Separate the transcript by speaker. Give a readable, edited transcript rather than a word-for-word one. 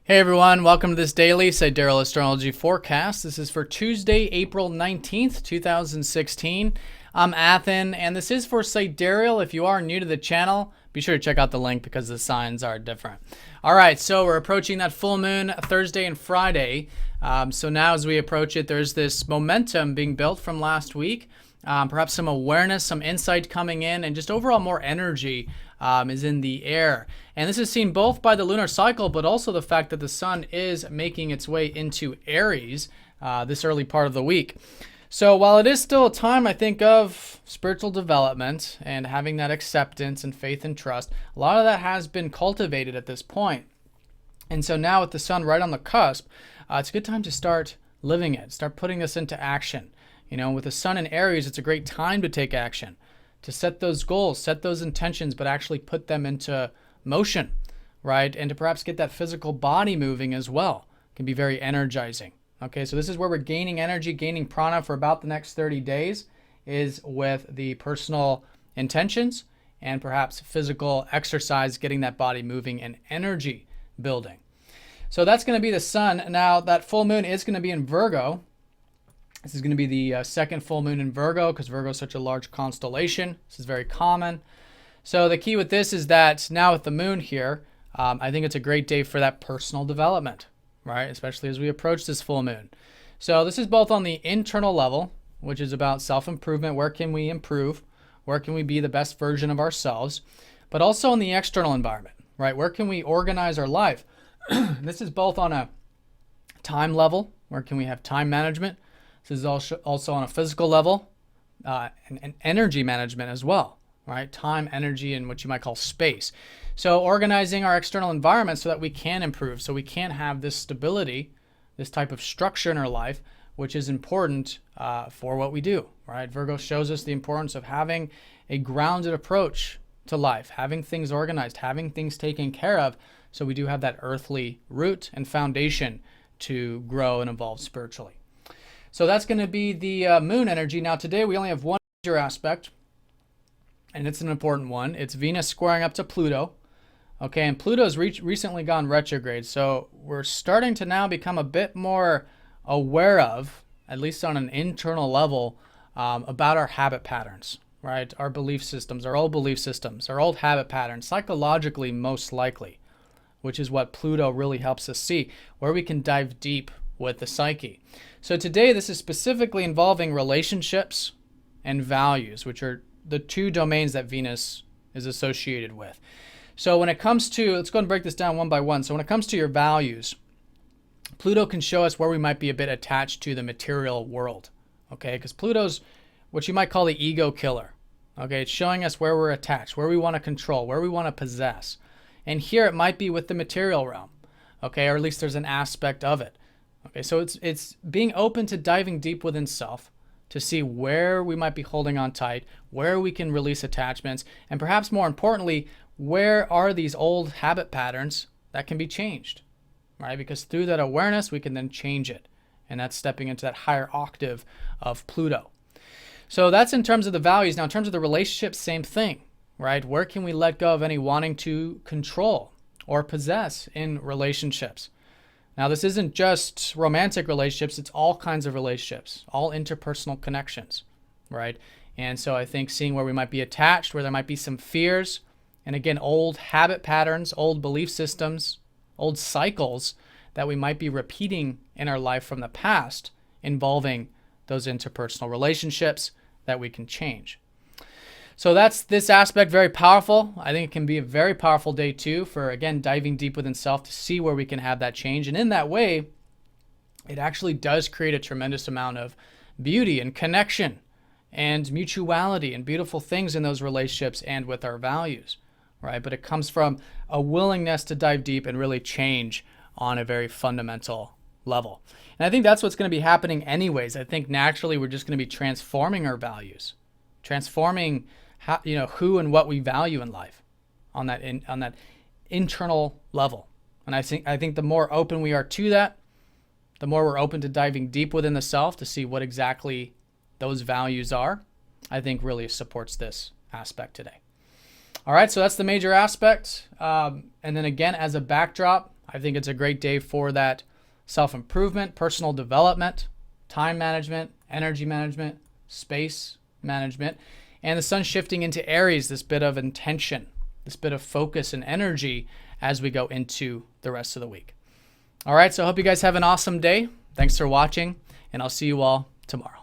Speaker 1: Hey everyone, welcome to this daily Sidereal Astrology forecast. This is for Tuesday, April 19th, 2016. I'm Athen, and this is for Sidereal. If you are new to the channel, be sure to check out the link because the signs are different. All right, so we're approaching that full moon Thursday and Friday. So now as we approach it, there's this momentum being built from last week. Perhaps some awareness, some insight coming in, and just overall more energy is in the air. And this is seen both by the lunar cycle, but also the fact that the sun is making its way into Aries this early part of the week. So while it is still a time, I think, of spiritual development and having that acceptance and faith and trust, a lot of that has been cultivated at this point. And so now with the sun right on the cusp, it's a good time to start living it, start putting this into action. You know, with the sun in Aries, it's a great time to take action, to set those goals, set those intentions, but actually put them into motion, right? And to perhaps get that physical body moving as well. It can be very energizing. Okay, so this is where we're gaining energy, gaining prana for about the next 30 days, is with the personal intentions and perhaps physical exercise, getting that body moving and energy building. So that's going to be the sun. Now, that full moon is going to be in Virgo. This is going to be the second full moon in Virgo because Virgo is such a large constellation. This is very common. So the key with this is that now with the moon here, I think it's a great day for that personal development, right? Especially as we approach this full moon. So this is both on the internal level, which is about self-improvement. Where can we improve? Where can we be the best version of ourselves? But also in the external environment, right? Where can we organize our life? This is both on a time level. Where can we have time management? This is also on a physical level and energy management as well, right? Time, energy, and what you might call space. So organizing our external environment so that we can improve, so we can have this stability, this type of structure in our life, which is important for what we do, right? Virgo shows us the importance of having a grounded approach to life, having things organized, having things taken care of, so we do have that earthly root and foundation to grow and evolve spiritually. So that's going to be the moon energy. Now today we only have one major aspect, and it's an important one. It's Venus squaring up to Pluto. Okay, and Pluto's recently gone retrograde, so we're starting to now become a bit more aware of, at least on an internal level, about our habit patterns, right? Our belief systems, our old belief systems, our old habit patterns, psychologically most likely, which is what Pluto really helps us see, where we can dive deep with the psyche. So today this is specifically involving relationships and values, which are the two domains that Venus is associated with. So when it comes to, let's go and break this down one by one. So when it comes to your values, Pluto can show us where we might be a bit attached to the material world, okay? Because Pluto's what you might call the ego killer, okay? It's showing us where we're attached, where we want to control, where we want to possess. And here it might be with the material realm, okay? Or at least there's an aspect of it. Okay, so it's being open to diving deep within self to see where we might be holding on tight, where we can release attachments, and perhaps more importantly, where are these old habit patterns that can be changed, right? Because through that awareness, we can then change it. And that's stepping into that higher octave of Pluto. So that's in terms of the values. Now, in terms of the relationships, same thing, right? Where can we let go of any wanting to control or possess in relationships? Now, this isn't just romantic relationships, it's all kinds of relationships, all interpersonal connections, right? And so I think seeing where we might be attached, where there might be some fears, and again, old habit patterns, old belief systems, old cycles that we might be repeating in our life from the past involving those interpersonal relationships that we can change. So that's this aspect, very powerful. I think it can be a very powerful day too for, again, diving deep within self to see where we can have that change. And in that way, it actually does create a tremendous amount of beauty and connection and mutuality and beautiful things in those relationships and with our values, right? But it comes from a willingness to dive deep and really change on a very fundamental level. And I think that's what's going to be happening anyways. I think naturally we're just going to be transforming our values, transforming how, who and what we value in life on that internal level. And I think the more open we are to that, the more we're open to diving deep within the self to see what exactly those values are, I think really supports this aspect today. All right, so that's the major aspect. And then again, as a backdrop, I think it's a great day for that self-improvement, personal development, time management, energy management, space management. And the sun's shifting into Aries, this bit of intention, this bit of focus and energy as we go into the rest of the week. All right, so I hope you guys have an awesome day. Thanks for watching, and I'll see you all tomorrow.